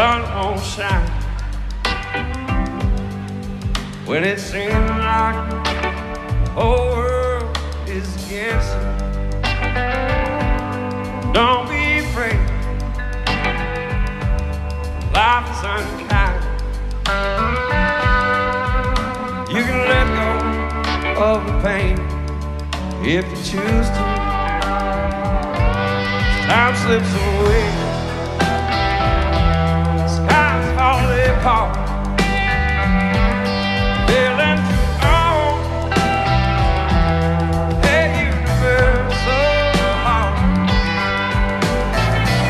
sun won't shine. When it seems like the whole world is against you, don't be afraid. Life is unkind. You can let go of the pain if you choose to. Time slips away, skies fall apart, feeling on a universal heart.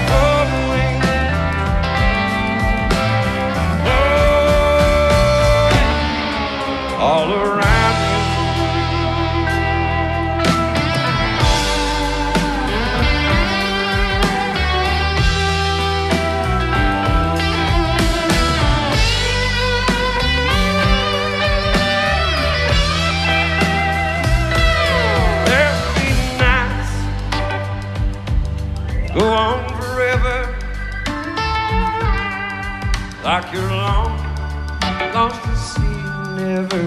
Blowing, blowing all around you. Go on forever, like you're long, lost at sea, never